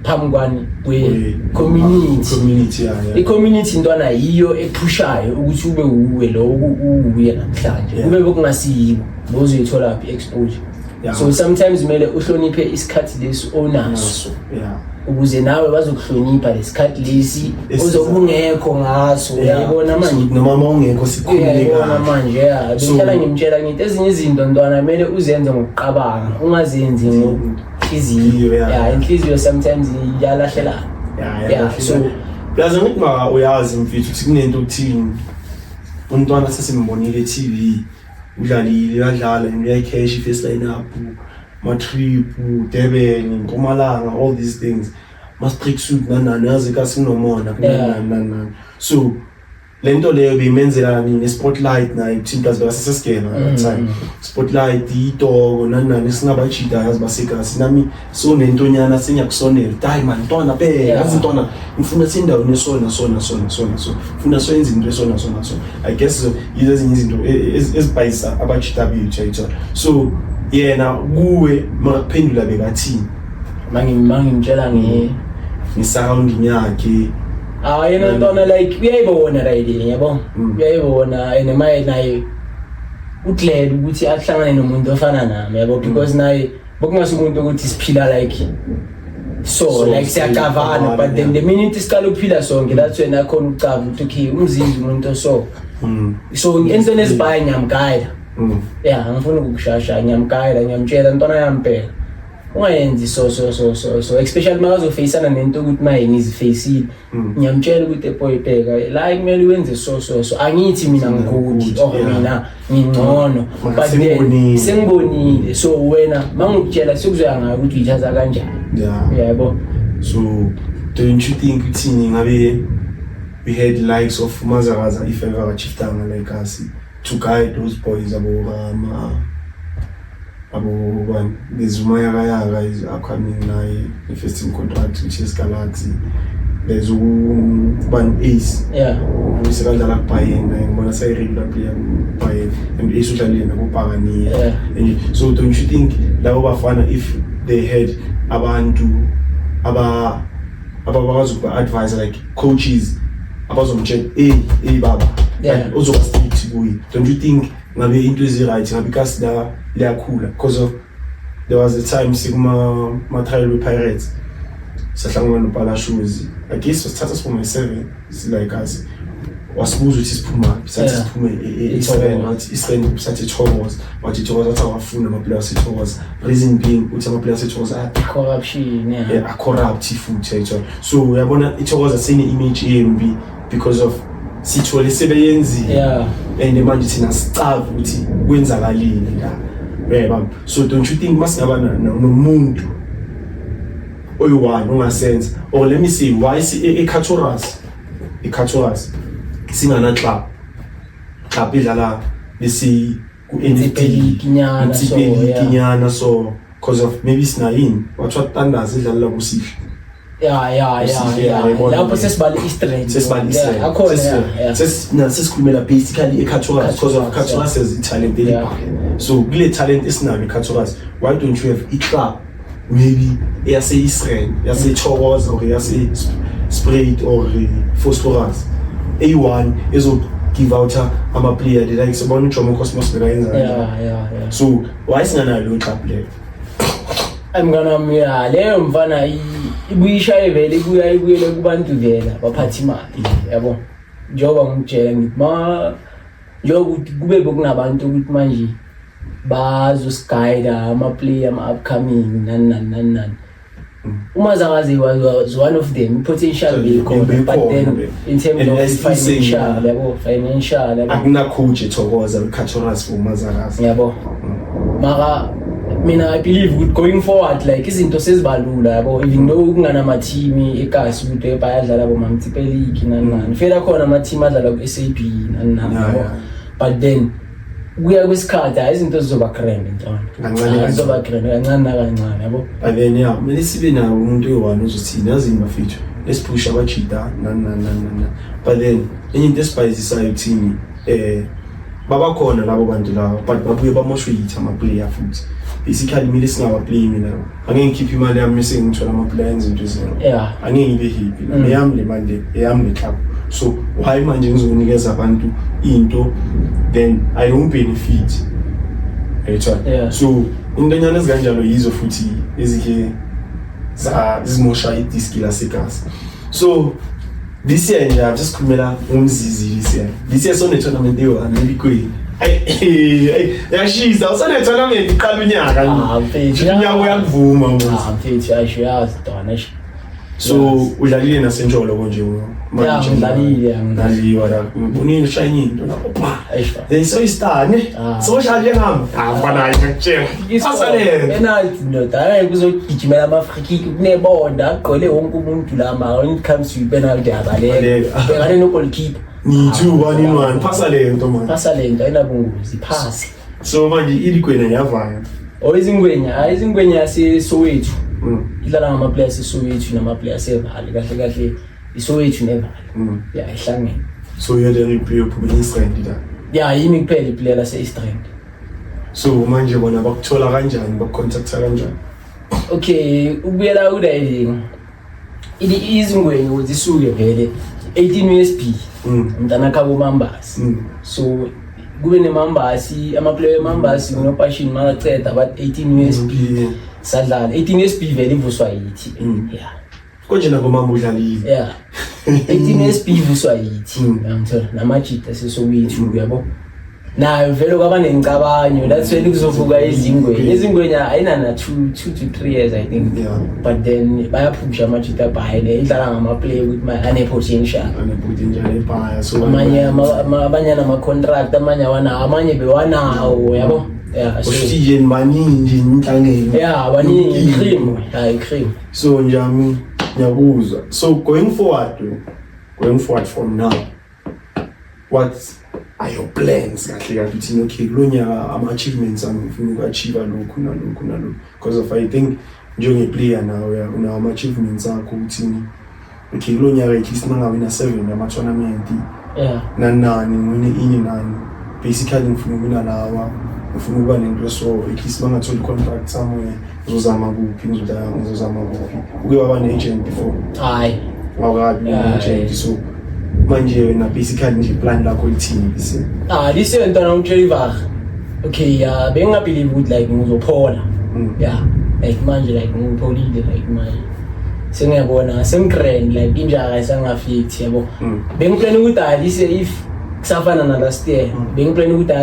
S1: phambi kwani kwe-community i-community ntwana yiyo ephushayo ukuthi ube uwe lo uwuye namhlanje kube bekungasiyibo bozoyithola phi exposure so sometimes kumele uhloniphe isikhathi lesi onaso ukuze nawe bazokuhlonipha lesikhathi lesi ozokungekho ngaso uyayibona manje
S2: noma ungekho sikhululeka
S1: manje bengihlala ngimtshela ngithi ezinye izinto ntwana kumele uzenze ngokuqabanga ungazenzi ngohliziyo inhliziyo sometimes iyalahlela so
S2: plaza ngithi uyazi mfethu ukuthi kunento ukuthini untwana sesimbonile TV udlalile yadlala imyayikheshi first line up ma-trip Durban Mpumalanga all these things mas-trick suit nanani yazi ka sinomona nanani so lento leyo beyimenzela nini spotlight nayo team plus basesesgena that time spotlight itoko nanani singabajida yazi basekasi nami so nentonyana senyakusonela hayi man ntwana phela yazi ntwana ngifuna sendaweni esona so ngifuna so izinto esona so I guess yizo ezinye izinto ezibhayisa abajida bethu so yena kuwe makuphendula bekathini
S1: mangimtshela
S2: nge-surrounding yakhe
S1: yena ntwana like uyayibona right yabo uyayibona and maye naye uglad ukuthi akuhlangane nomuntu ofana nami yabo because naye bokungase umuntu ukuthi siphila like so like siyacavana but then the minute siqala ukuphila sonke that's when akhona ukucava ukuthi okay umzimba umuntu so entweni ezibhayi ngiyamgayida ngifuna ukukushasha ngiyamgayida ngiyamtshela ntwana yampela ungayenzi so especially makazofeyisana nento ukuthi maye ngizifeyisile ngiyamtshela ukuthi epoyibheka la kumele wenze so angithi mina ngigudi mina ngingcono but then sengibonile so wena mangikutshela sikuzoya ngayo ukuthi uyithatha kanjani yabo
S2: so don't you think uthini ngabe we had likes of Mazaraza if ever Chiftanga like us to guide those boys about there's Mayarayaga is upcoming now, the first in contract which is Galaxy. There's one Ace.
S1: Yeah.
S2: We say that buying and when I say regular player buying and Ace usually and Pagani.
S1: Yeah.
S2: So don't you think that would be fun if they had abantu advise like coaches about some check baba.
S1: Yeah.
S2: Like also strict boy. Don't you think maybe into the right because they are cooler because of there was a time Sigma Material Pirates. Sahlangana nobhala shoes. I guess wasithatha siphuma 7 like us. Wasibuza ukuthi siphuma siphume e7 wathi iStrand sathi Thokoza wathi Thokoza wathi awafuna ama players eThokoza. Reason being ukuthi ama players eThokoza
S1: corruption
S2: a corrupt futhi so uyabona iThokoza sine image embi because of sithole sebeyenzi and manje thina sicava ukuthi kwenzakalini la yebo so don't you think masingaba nomuntu oyi-1 ongasenza or let me see why eCatoras singana club idlala bese ku-NFT kinyana so because of maybe sinayin wathiwa Thunders idlala kusihle
S1: lapho sesibale iStrand akhona
S2: sesikhulumela basically eCatoras because of Catoras has i-talent so kule talent esinayo eCatoras why don't you have i-club maybe iStrand Thokoza or Sprayed or Phosphorus A1 ezo give out ama player they like sobona uJomo Cosmos bekayenza so why singana lo club le
S1: amngana leyo mfana ibuyisha evele ibuyele kubantu vela baphathi imali yabo njoba ngitshela ngithi njokuthi kube bokunabantu ukuthi manje bazosigayida ama player ama upcoming nani Umazarazi was one of them potential but then in terms of financial
S2: akuna coach eThokoza eCatoras for Umazarazi
S1: yabo mara mina I believe with going forward like izinto sezibalula yabo even though kungana ama team ekasi ukuthi bayadlala bo Mamtipe League nani fela khona ama team adlala ku SAP nani but then kuya kwesikhathi izinto zizoba grand entwana zizoba grand kancane yabo
S2: but then mina sibe nawo umuntu oyi1 uzothina yazini bafethu let's push abachita nani but then into esibayizisayo team baba khona labo bantu labo but babuye bamoshwe yithi ama player futhi basically mina singawa play mina angeke ngikhiphe imali yami sengithola ama players into zero angeke ngibe happy neyami le manje eyami le club so why manje ngizonikeza abantu into then I don't benefit so indanyana ezikanjalo yizo futhi ezike zimosha idiski lasekhaya so this year nje I've just khulumela umzizi this year sone tournament eyo Queen yashisa usane tournament iqala unyaka unyaka uyakuvuma
S1: mfethu ayishayazi dona
S2: so udlalile nasenjolo konje
S1: manje
S2: ngidlaliwa la unini shine into lapha then so istane so shanje ngami mfana ngiyakutshela asalele
S1: penalty ndoda kuzogijimela ama-free kick kunebonda aqole wonke umuntu la mara when it comes to penalty abaleka ngane no goalkeeper
S2: ni 2-1 phasa lento man
S1: ayinabungozi phasi
S2: so manje iligwena yavaya
S1: izingwenya yaseSoweto idlala ngama players eSoweto nama players eVale kahle iSoweto neVale ihlangene
S2: so you're the player uphuma eStrand la
S1: yimi kuphela iplayer laseStrand
S2: so manje bona bakuthola kanjani bakucontacta kanjani
S1: okay ubuyela udayini izingwenya uzisuke vele 18 USP mntana khabo Mambasi so kube neMambasi ama player eMambasi no passion maqeda but 18 USP sadlala 18 USP vele ivuswa yithi
S2: konje nangomama udlalile
S1: 18 USP ivuswa yithi ngithola namajita seSoweto yabo nayo vele kwaba nencabanyo that's when kuzovuka izingwenya ayina 2 to 3 years I think but then bayaphusha amajita bahile idlala ngama player with my potential
S2: ebhaya so
S1: abanye nama contract amanye bewanawo yabo
S2: ushiye maningi inhlangene
S1: baningi cream
S2: so njami ngiyabuzwa so going forward going forward from now, what are your plans? Okay, achievements I'm achieve because of I think during a player now achievements are okay, at least now win a 7 tournament. Basically ngifuna lawa ngifuna ukuba nento so at least mangatholi contract somewhere ngizozama kuphi uke waba ne-agent before wakabi ne-agent so manje wena basically nje plan lakho lithini bese
S1: lise ntwana uJerivar okay bengingabelieve ukuthi like ngizophola like manje like ngipholile like manje sengiyabona sengigrand like injaka isangafit yabo bengiplan ukuthi lise if kusafana na last year bengiplan ukuthi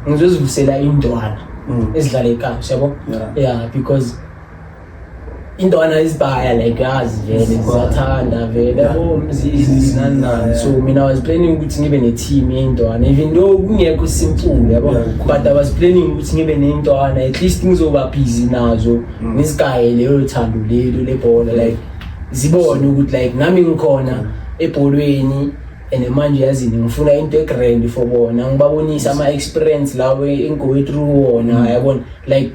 S1: ngizozivusela indwana ezidlala ekhaya yabo because indwana izibaya like yazi vele ziyathanda vele yabo mzizinana so mina was planning ukuthi ngibe ne team indwana even though kungekho simple yabo but I was planning ukuthi ngibe neindwana at least ngizoba busy nazo ngisigaye leyo thando lelo lebhola like zibone ukuthi like nami ngikhona ebholweni and manje yazini ngifuna into egrand for bona ngibabonisa ama experience lawo engigo through wona yabona like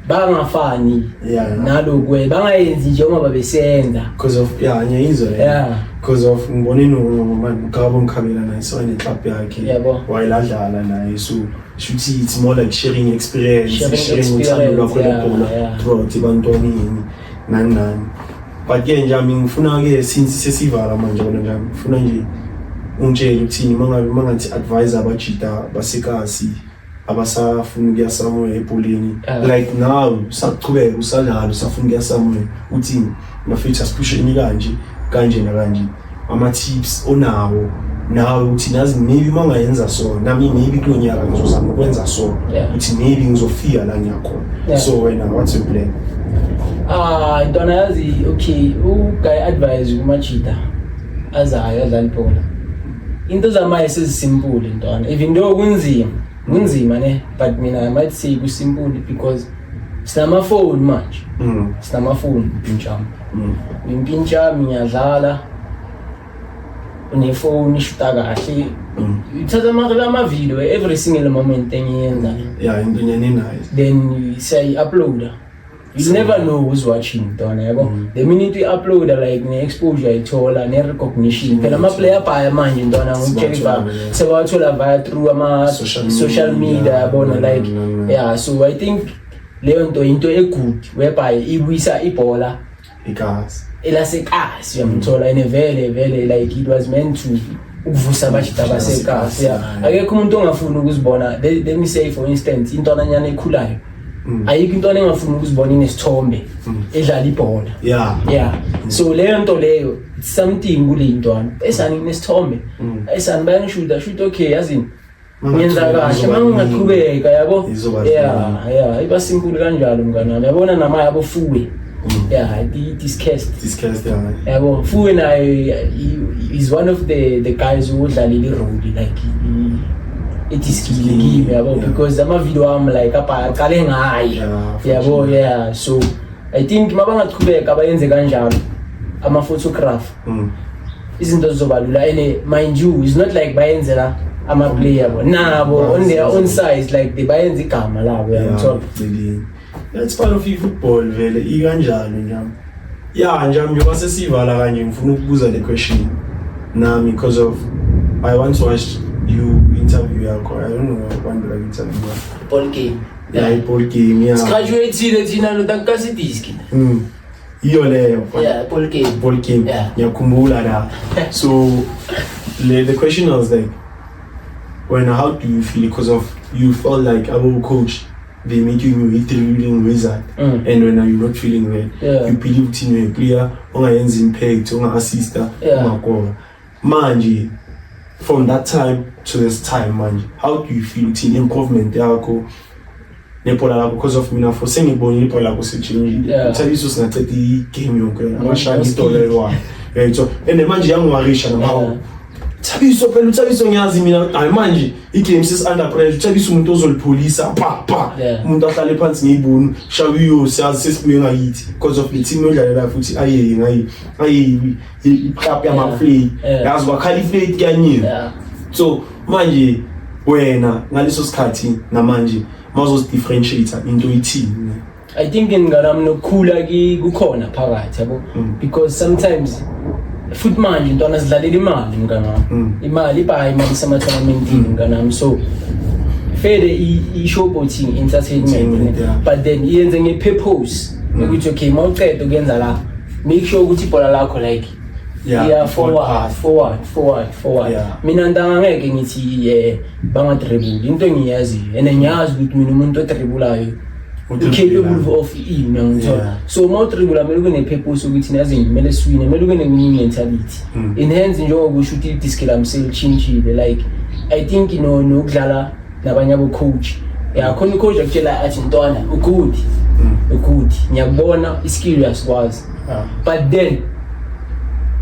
S1: bangafani nalokwe bangayenzi nje uma babesenza
S2: because of nyayizwa because of ngibone ngikabo ngikhabela naye so ne club yakhe wayiladlala naye so shuthi it's more like sharing experience uthando lwakho lebhola throughout ibantwaneni nani but ke nje ngifuna ke since sesivala manje bona nje ngifuna nje ungitshela ukuthi mangathi advisor abajita basekasi abasafuna ukuya somewhere ebholeni like now saqhubeka usalalo safuna ukuya somewhere uthi ma future pushing kanje ama tips onawo nawe uthi nazi maybe mangayenza so nami maybe kulonyaka ngizozama ukwenza so uthi maybe ngizofika la ngiyakhona so wena what's your plan?
S1: Intwana yazi okay uguy advise kumajita azayo adlala ibhola into zamaye sezisimple intwana even though kunzima ne but mina I might say kusimple because sinama phone manje sinama phone impintsha ngiyadlala une phone ishuta kahle uthatha ama video every single moment engiyenza
S2: into nayo
S1: then you say upload. You never know who's watching, don't you? The minute you upload, like the exposure, ithola, ne recognition. Phela ama player pa manje ntwana ngicela sebawathola via through ama social media bona like so I think leyo nto into egood whereby ibuyisa ibhola elasekasi yamthola ene vele like it was meant to ukuvusa abajita abasekasi akekho umuntu ongafuni ukuzibona. Let me say for instance intwana nyane ekhulayo ayikho intwana engafuni ukuzibona inesithombe edlala ibhola so leyo nto leyo it's something kule intwana esani inesithombe esani bayangishuta okay yazini ngenza kahle mangaqhubeka yabo iba simple kanjalo mngana yabona nama yabo fuwe discussed yabo fuwe naye is one of the guys who udlalile role like it is killing yabo because ama video am like aqale ngaye yabo so I think mabangaqhubeka abayenze kanjalo ama photograph izinto zizobalula and mind you it's not like bayenzela ama player nabo on their own size like they bayenza igama labo yamthola
S2: that's part of football vele ikanjalo njalo njalo njengoba sivala kanje ngifuna ukubuza le question nami because of I once watched you interview yakho I don't know when like interview
S1: ball game
S2: ball game
S1: graduate thina notakasi disk
S2: iyo leyo
S1: ball game
S2: ngiyakhumbula la so the question was like how do you feel because of you felt like our coach they make you a drilling wizard and when you're not feeling well you believe in a player ongayenza impact onga-assista ongakora manje from that time to this time manje how do you feel in improvement yakho nebhola lakho because of mina for sengibonile ibhola lakho sechange uthabiso singaceda igame yonke amashaya idollar so and manje yangiwarisha nabo Thabiso phela uThabiso ngiyazi mina hayi manje igame sis under pressure uThabiso umuntu ozolipolisa pa umuntu ahlale phansi ngiyibona shawiyo siyazi sesibuye ngayithi because of the team odlalela futhi aye club yamaflake yazi wakhalifate kanye so manje wena ngaleso sikhathi namanje mazo differentiate into ithini.
S1: I think ingane nokukhula kukhona phakathi yabo because sometimes futhi manje intwana sidlalela imali ngana imali iba imali sama tournament ngana so fede i-showboating entertainment but then iyenze nge-purpose ukuthi okay mawuqeda ukuyenza la make sure ukuthi ibhola lakho like forward mina ngeke ngithi bangadribble into engiyazi and ngiyazi ukuthi mina umuntu odribulayo capable of so more dribble amele kune purpose ukuthi nazi ngimele swing amele kune mentality enhance njengoba usho ukuthi idiskill amsel changile like I think nokudlala nabanye abo coach khona ucoach akutshela athi ntwana good ngiyakubona iskill yasikwazi but then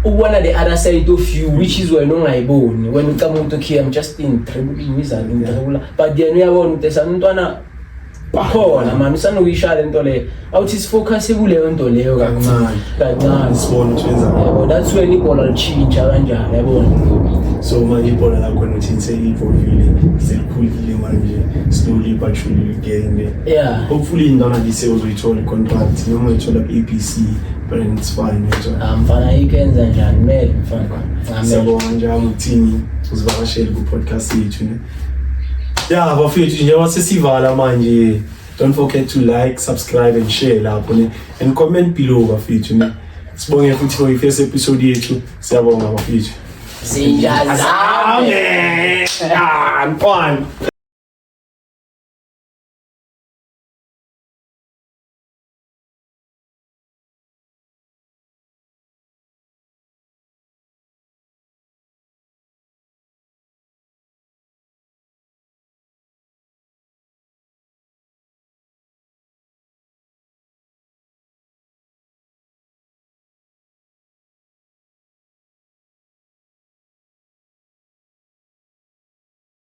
S1: one of the other side of you which is wena ongayiboni when ucama ukuthi okay I'm just in dribbling wizard but then uyabona ukuthi sanntwana khona manje sanokuyishala into le awuthi sifocus kuleyo nto leyo kancane
S2: sibone uthenza
S1: that's when ibhola lichinja kanjani yabona
S2: so manje ibhola lakho nothini selivolvile selikhulile manje slowly but surely getting there hopefully indana lise uzoyithola contract noma uyithola ABC but it's fine
S1: mfana ikenza njani mele mfana
S2: siyabonga njalo uthini uzivakashela ku podcast yethu ne bafethu njengoba sesivala manje don't forget to like, subscribe and share lapho ne and comment below bafethu ne sibonge futhi for i-first episode yethu siyabonga bafethu
S1: Sinjazame
S2: mfana